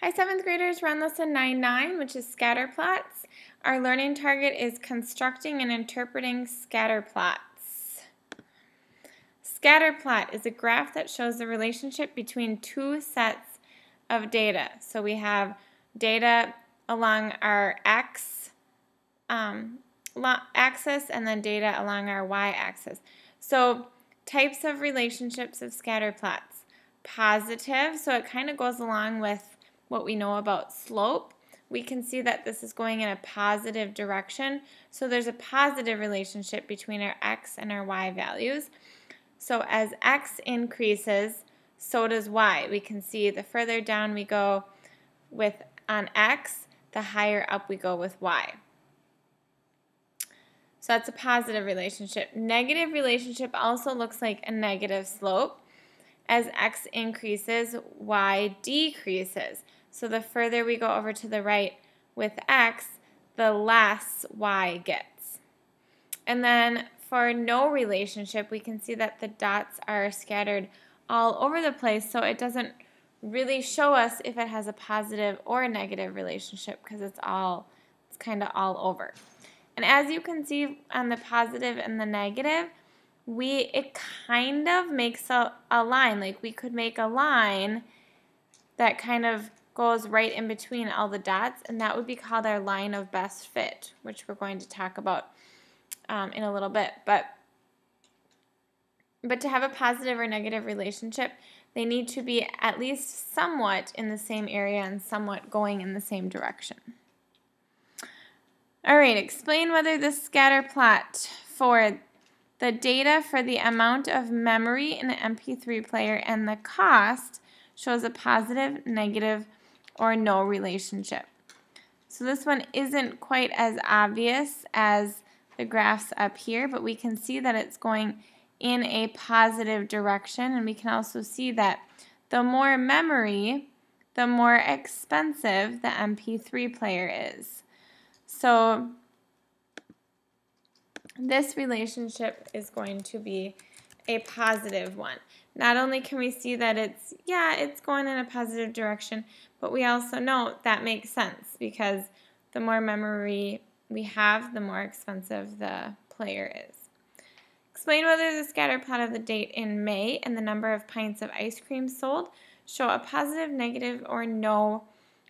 Hi, 7th graders. We're on lesson 9.9, which is scatterplots. Our learning target is constructing and interpreting scatterplots. Scatterplot is a graph that shows the relationship between two sets of data. So we have data along our x axis and then data along our y-axis. So types of relationships of scatterplots. Positive, so it kind of goes along with what we know about slope. We can see that this is going in a positive direction. So there's a positive relationship between our x and our y values. So as x increases, so does y. We can see the further down we go on x, the higher up we go with y. So that's a positive relationship. Negative relationship also looks like a negative slope. As x increases, y decreases. So the further we go over to the right with x, the less y gets. And then for no relationship, we can see that the dots are scattered all over the place, so it doesn't really show us if it has a positive or a negative relationship because it's kind of all over. And as you can see on the positive and the negative, it kind of makes a line. Like we could make a line that kind of goes right in between all the dots, and that would be called our line of best fit, which we're going to talk about in a little bit. But to have a positive or negative relationship, they need to be at least somewhat in the same area and somewhat going in the same direction. All right, explain whether the scatter plot for the data for the amount of memory in the MP3 player and the cost shows a positive, negative, or no relationship. So this one isn't quite as obvious as the graphs up here, but we can see that it's going in a positive direction, and we can also see that the more memory, the more expensive the MP3 player is. So this relationship is going to be a positive one. Not only can we see that it's going in a positive direction, but we also know that makes sense because the more memory we have, the more expensive the player is. Explain whether the scatter plot of the date in May and the number of pints of ice cream sold show a positive, negative, or no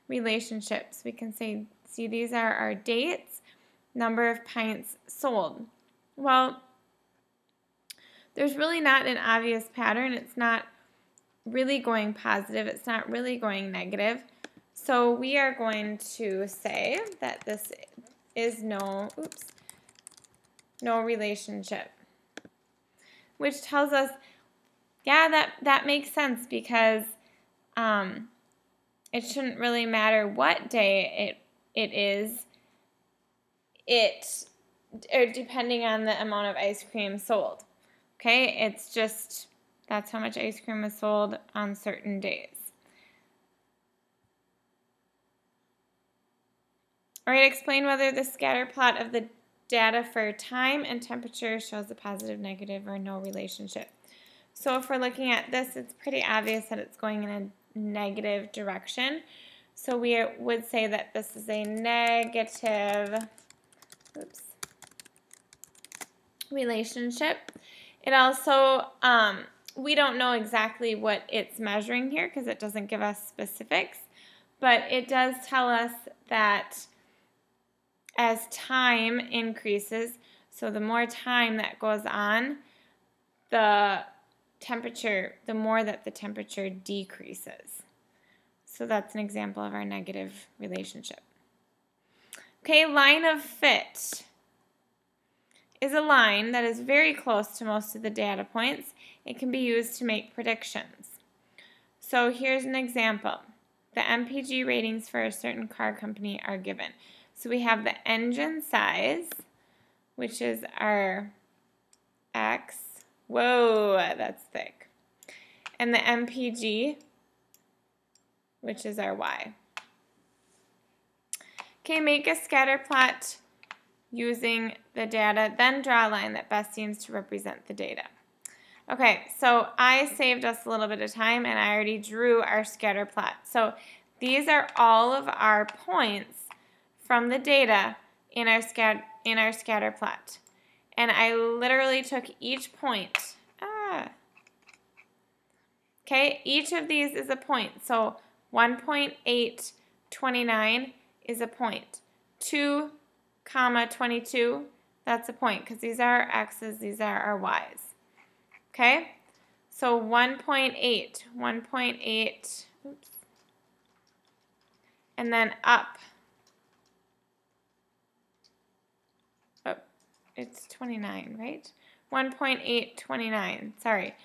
relationships. We can see these are our dates, number of pints sold. Well, there's really not an obvious pattern. It's not really going positive. It's not really going negative. So we are going to say that this is no relationship, which tells us, yeah, that makes sense because it shouldn't really matter what day it is. Or depending on the amount of ice cream sold. Okay, it's just that's how much ice cream is sold on certain days. All right, explain whether the scatter plot of the data for time and temperature shows a positive, negative, or no relationship. So if we're looking at this, it's pretty obvious that it's going in a negative direction. So we would say that this is a negative relationship. It also, we don't know exactly what it's measuring here because it doesn't give us specifics, but it does tell us that as time increases, so the more time that goes on, the more that the temperature decreases. So that's an example of our negative relationship. Okay, line of fit is a line that is very close to most of the data points. It can be used to make predictions. So here's an example. The MPG ratings for a certain car company are given. So we have the engine size, which is our X. Whoa, that's thick. And the MPG, which is our Y. Okay, make a scatter plot using the data, then draw a line that best seems to represent the data. Okay, so I saved us a little bit of time and I already drew our scatter plot. So These are all of our points from the data in our scatter plot. And I literally took each point. Okay, each of these is a point. So 1.829 is a point. 2, 22, that's a point because these are our x's, these are our y's. Okay, so 1.8, oops, and then up. Oh, it's 29, right? 1.829, sorry.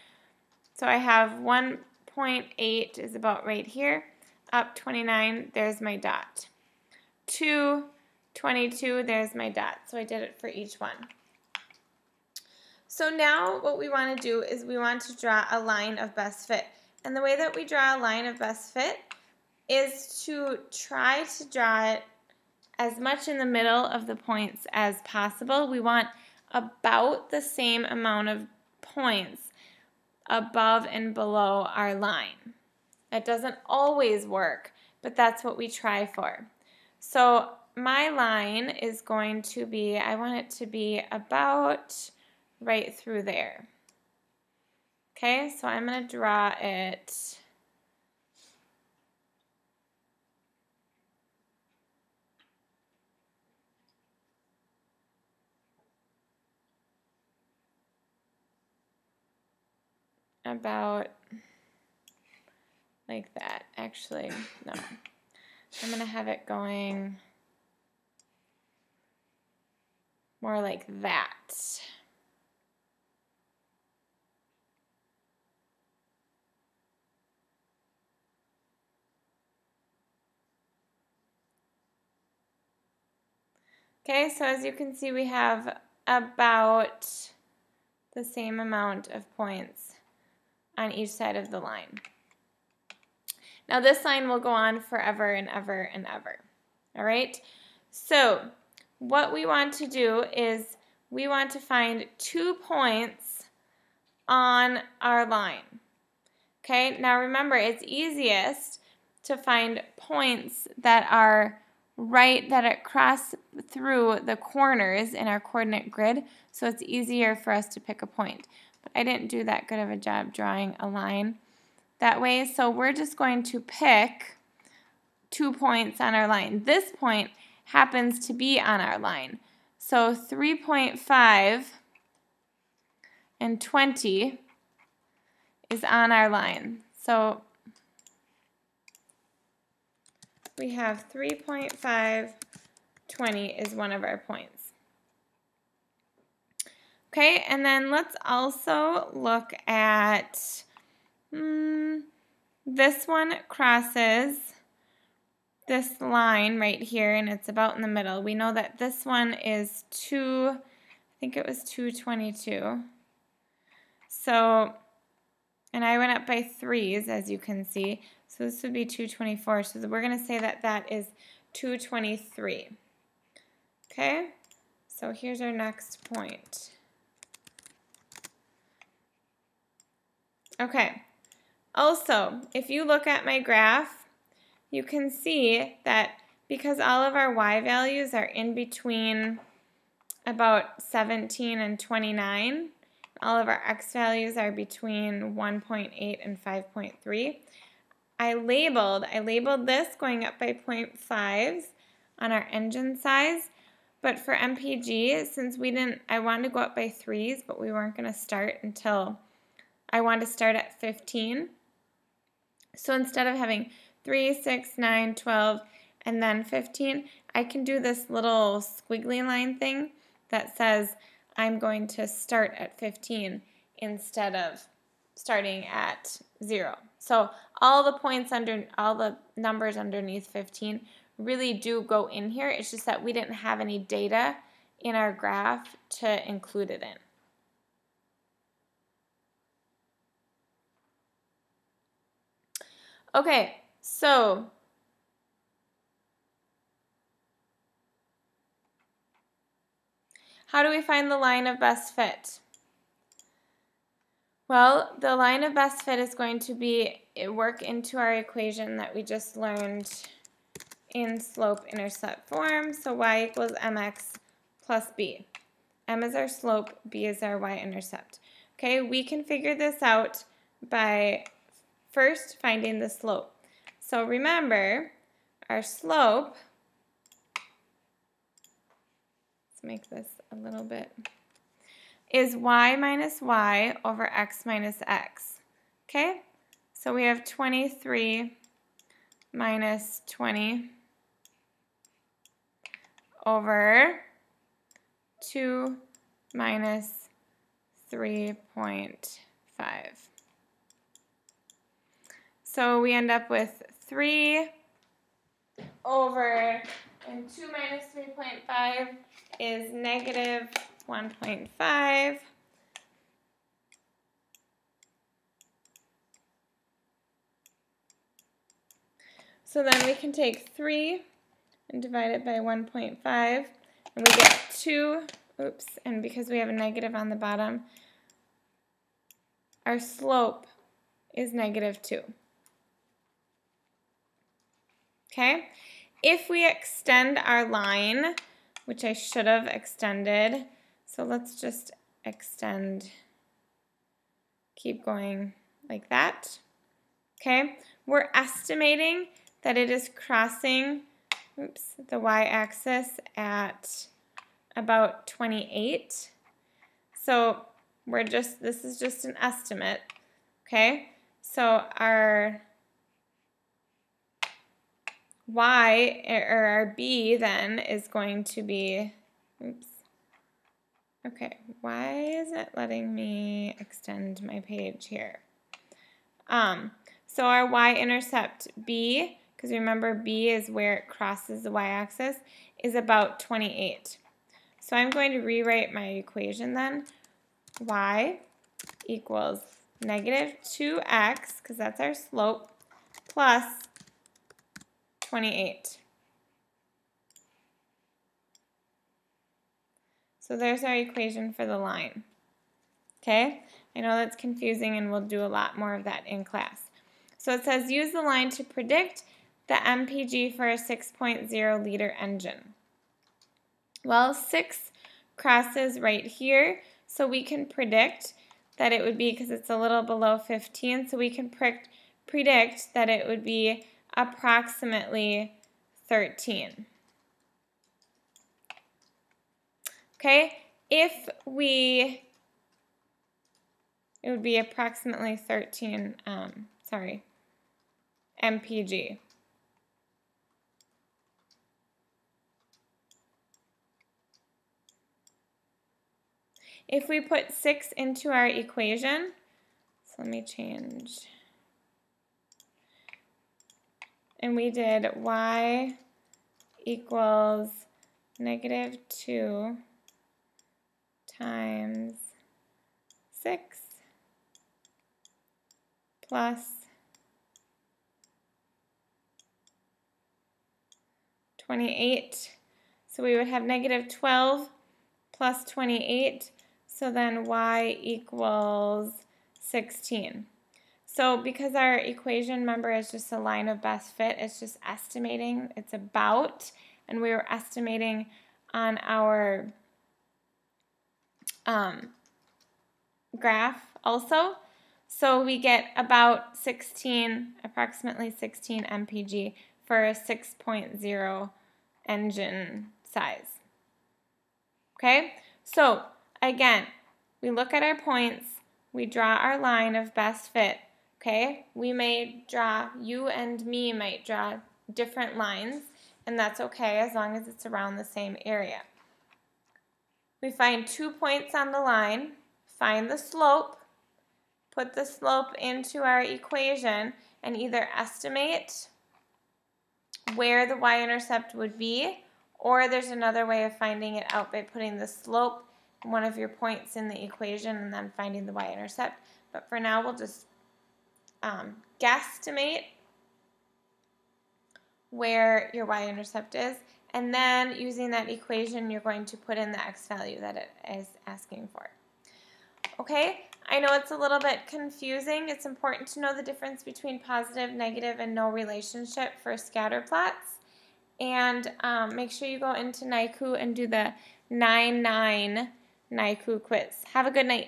So I have 1.8 is about right here, up 29, there's my dot. 2, 22, there's my dot. So I did it for each one. So now what we want to do is we want to draw a line of best fit. And the way that we draw a line of best fit is to try to draw it as much in the middle of the points as possible. We want about the same amount of points above and below our line. That doesn't always work, but that's what we try for. So my line is going to be, I want it to be about right through there. Okay, so I'm going to draw it about like that. Actually, no. I'm going to have it going more like that. Okay, so as you can see, we have about the same amount of points on each side of the line. Now this line will go on forever and ever and ever. All right, so what we want to do is we want to find 2 points on our line. Okay, now remember, it's easiest to find points that are right, that it cross through the corners in our coordinate grid, so it's easier for us to pick a point. But I didn't do that good of a job drawing a line that way, so we're just going to pick 2 points on our line. This point happens to be on our line. So 3.5 and 20 is on our line. So we have 3.5, 20 is one of our points. Okay, and then let's also look at this one crosses this line right here, and it's about in the middle. We know that this one is 2, I think it was 222. So, and I went up by 3s, as you can see. So this would be 224. So we're going to say that that is 223. Okay, so here's our next point. Okay, also, if you look at my graph, you can see that because all of our y values are in between about 17 and 29, all of our x values are between 1.8 and 5.3. I labeled this going up by 0.5s on our engine size, but for MPG, since I wanted to go up by 3s, but we weren't going to start until I wanted to start at 15. So instead of having 3, 6, 9, 12, and then 15, I can do this little squiggly line thing that says I'm going to start at 15 instead of starting at 0. So all the points all the numbers underneath 15 really do go in here. It's just that we didn't have any data in our graph to include it in. Okay, so how do we find the line of best fit? Well, the line of best fit is going to be work into our equation that we just learned in slope-intercept form. So y equals mx plus b. M is our slope, b is our y-intercept. Okay, we can figure this out by first finding the slope. So remember, our slope, let's make this a little bit, is y minus y over x minus x. Okay, so we have 23 minus 20 over 2 minus 3.5. So we end up with 3 over, and 2 minus 3.5 is negative 1.5. So then we can take 3 and divide it by 1.5, and we get 2, oops, and because we have a negative on the bottom, our slope is negative 2. Okay? If we extend our line, which I should have extended, so let's just extend, keep going like that. Okay? We're estimating that it is crossing, oops, the y-axis at about 28. So this is just an estimate, okay? So our y, or our b then, is going to be, oops, okay, why is it letting me extend my page here? So our y-intercept b, because remember b is where it crosses the y-axis, is about 28. So I'm going to rewrite my equation then. Y equals negative 2x, because that's our slope, plus 28. So there's our equation for the line. Okay? I know that's confusing, and we'll do a lot more of that in class. So it says use the line to predict the MPG for a 6.0 liter engine. Well, 6 crosses right here, so we can predict that it would be, because it's a little below 15, so we can predict that it would be approximately 13. Okay, it would be approximately 13, MPG. If we put 6 into our equation, so let me change, and we did y equals negative 2 times 6 plus 28. So we would have negative 12 plus 28. So then y equals 16. So because our equation, remember, is just a line of best fit, it's just estimating, it's about, and we were estimating on our graph also. So we get about 16, approximately 16 MPG for a 6.0 engine size. Okay, so again, we look at our points, we draw our line of best fit. Okay, we may draw, you and me might draw different lines, and that's okay as long as it's around the same area. We find 2 points on the line, find the slope, put the slope into our equation, and either estimate where the y-intercept would be, or there's another way of finding it out by putting the slope, one of your points, in the equation and then finding the y-intercept. But for now, we'll just guesstimate where your y-intercept is, and then using that equation, you're going to put in the x value that it is asking for. Okay, I know it's a little bit confusing. It's important to know the difference between positive, negative, and no relationship for scatterplots. And make sure you go into NICU and do the 9-9 NICU quiz. Have a good night.